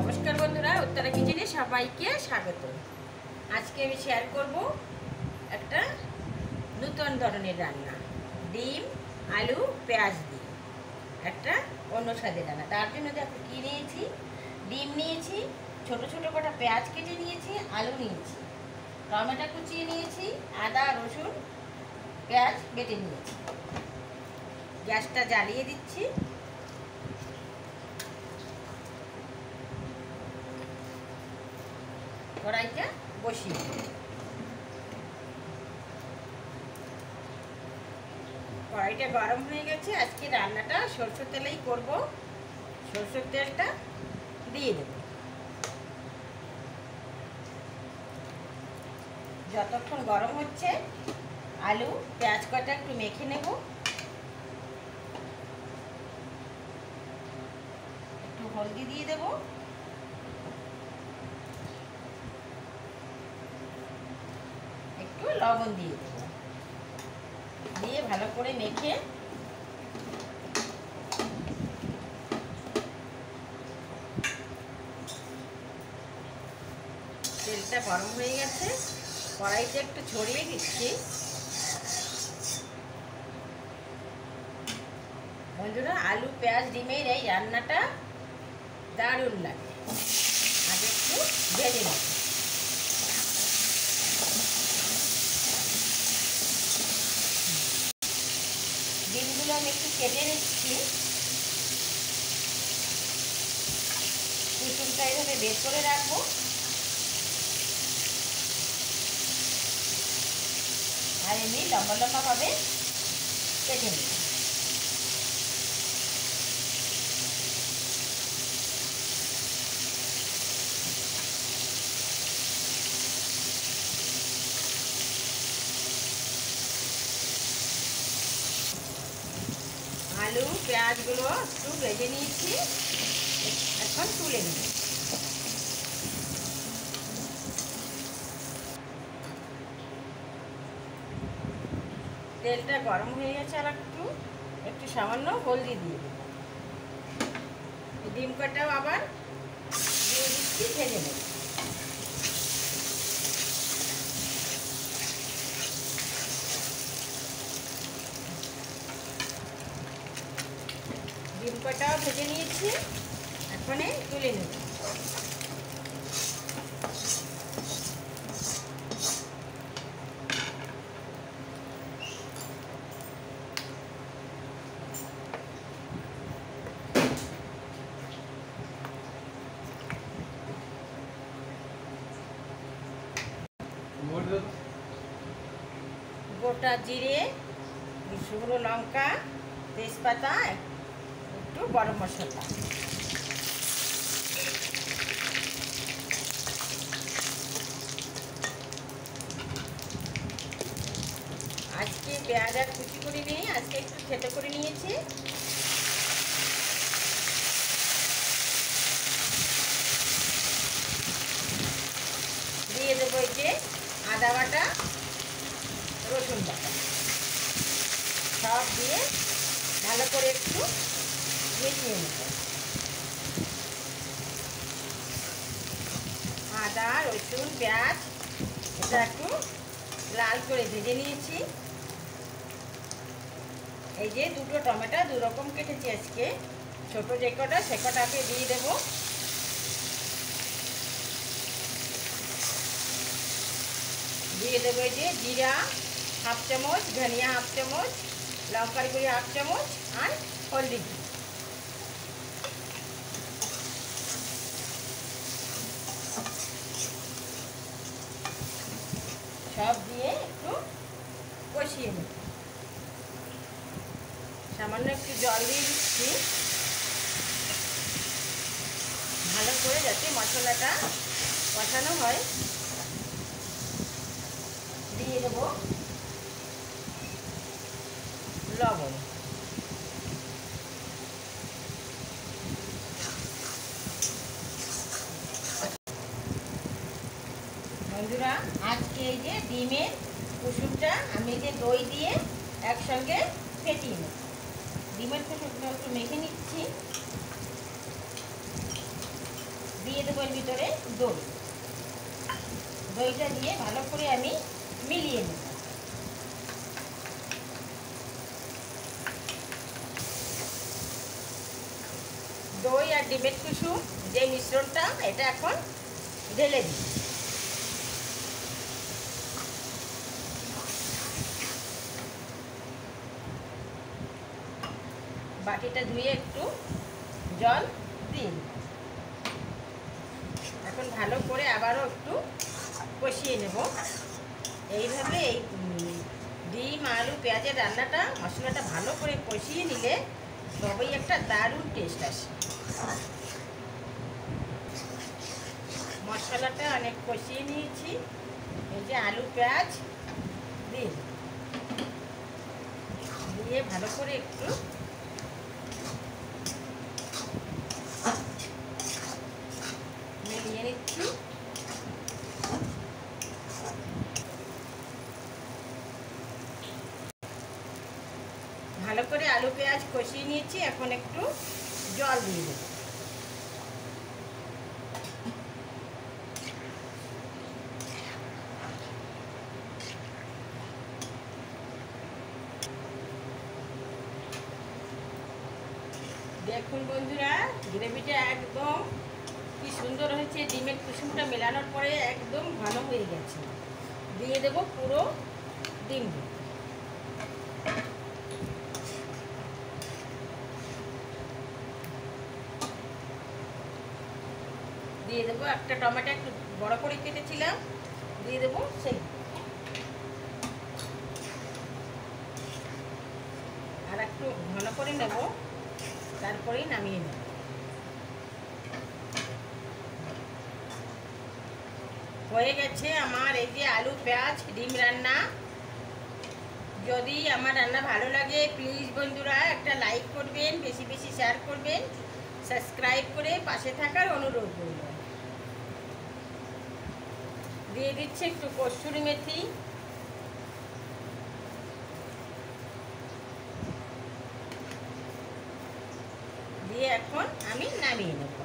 নমস্কার বন্ধুরা, উত্তরা কিচেনে সবাইকে স্বাগত। আজকে আমি শেয়ার করব একটা নতুন ধরনের রান্না, ডিম আলু পেঁয়াজ দিয়ে একটা অন্য স্বাদের রান্না। তার জন্য দেখো কী নিয়েছি, ডিম নিয়েছি, ছোট ছোট কটা পেঁয়াজ কেটে নিয়েছি, আলু নিয়েছি, টমেটো কুচিয়ে নিয়েছি, আদা রসুন পেঁয়াজ বেটে নিয়েছি। গ্যাসটা জ্বালিয়ে দিচ্ছি। কড়াইটা বসিয়ে কড়াইটা গরম হয়ে গেছে। আজকে রান্নাটা সরষের তেলেই করব। সরষের তেলটা দিয়ে দেব। যতক্ষণ গরম হচ্ছে আলু পেঁয়াজ কটা একটু মেখে নেব। একটু হলদি দিয়ে দেব, একটু লবণ দিয়ে দেব, দিয়ে ভালো করে মেখে তেলটা গরম হয়ে গেছে, কড়াইতে একটু ছড়িয়ে দিচ্ছি। বন্ধুরা, আলু পেঁয়াজ ডিমের এই রান্নাটা দারুণ লাগে। আগে একটু ভেজে নেব। ডিমগুলো আমি একটু কেটে নিচ্ছি। কুসুমটা এইভাবে বের করে রাখবো। আর এমনি লম্বা লম্বাভাবে কেটে নিই। আলু পেঁয়াজগুলো একটু ভেজে নিয়েছি, এখন তুলে নিই। তেলটা গরম হয়ে গেছে, আর একটু সামান্য হলদি দিয়ে দেবো। ডিম কটাও আবার দিয়ে দিচ্ছি, ভেজে নেব। ডিম কটাও ভেজে নিয়েছি, এখন তুলে নেব। গোটা জিরে, শুকনো লঙ্কা, তেজপাতা, একটু গরম মশলা, আজকে পেঁয়াজ আর কুচি করে নিয়ে আজকে একটু থেতো করে নিয়েছি। দিয়ে দেবো এই যে আদা বাটা রসুন বাটা, সব দিয়ে ভালো করে একটু মিশিয়ে নেব। আদা রসুন পেঁয়াজ এটা একটু লাল করে ভেজে নিয়েছি। এই যে দুটো টমেটো দু রকম কেটেছি আজকে, ছোটো যে কটা সে কটাকে দিয়ে দেবো। দিয়ে দেবো এই যে জিরা হাফ চামচ, ধনিয়া হাফ চামচ, লঙ্কার গুঁড়ি হাফ চামচ, আর হলদি সব দিয়ে একটু কষিয়ে নেব। সামান্য একটু জল দিয়ে দিচ্ছি, ভালো করে যাতে মশলাটা কষানো হয়। দিয়ে দেবো লবণ। বন্ধুরা, আজকে এই যে ডিমের কুসুমটা আমি যে দই দিয়ে একসঙ্গে ফেটিয়ে নেব। ডিমের কুসুমটা একটু মেখে নিচ্ছি। দিয়ে দেবো এর ভিতরে দই। দইটা দিয়ে ভালো করে আমি মিলিয়ে নেব। দই আর ডিমের কুসুম যে মিশ্রণটা, এটা এখন ঢেলে দিই। বাটিটা ধুয়ে একটু জল দিন। এখন ভালো করে আবারও একটু কষিয়ে নেব। এইভাবে এই ডিম আলু পেঁয়াজের রান্নাটা, মশলাটা ভালো করে কষিয়ে নিলে তবেই একটা দারুণ টেস্ট আসে। মশলাটা অনেক কষিয়ে নিয়েছি। এই যে আলু পেঁয়াজ দিন, দিয়ে ভালো করে একটু মিলিয়ে নিচ্ছি। ভালো করে আলু পেঁয়াজ কষিয়ে নিয়েছি। এখন একটু জল দিয়ে দেব। দেখুন বন্ধুরা, গ্রেভিটা একদম কি সুন্দর হয়েছে। ডিমের কুসুমটা মেলানোর পরে একদম ভালো হয়ে গেছে। দিয়ে দেব পুরো ডিম। দিয়ে দেবো একটা টমেটো, একটু বড় করে কেটেছিলাম, দিয়ে দেবো সেই। আর একটু ঘন করে নেব, তারপরেই নামিয়ে নেব। হয়ে গেছে আমার এই যে আলু পেঁয়াজ ডিম রান্না। যদি আমার রান্না ভালো লাগে প্লিজ বন্ধুরা একটা লাইক করবেন, বেশি বেশি শেয়ার করবেন, সাবস্ক্রাইব করে পাশে থাকার অনুরোধ করব। দিয়ে দিচ্ছি একটু কসুরি মেথি। দিয়ে এখন আমি নামিয়ে নেব।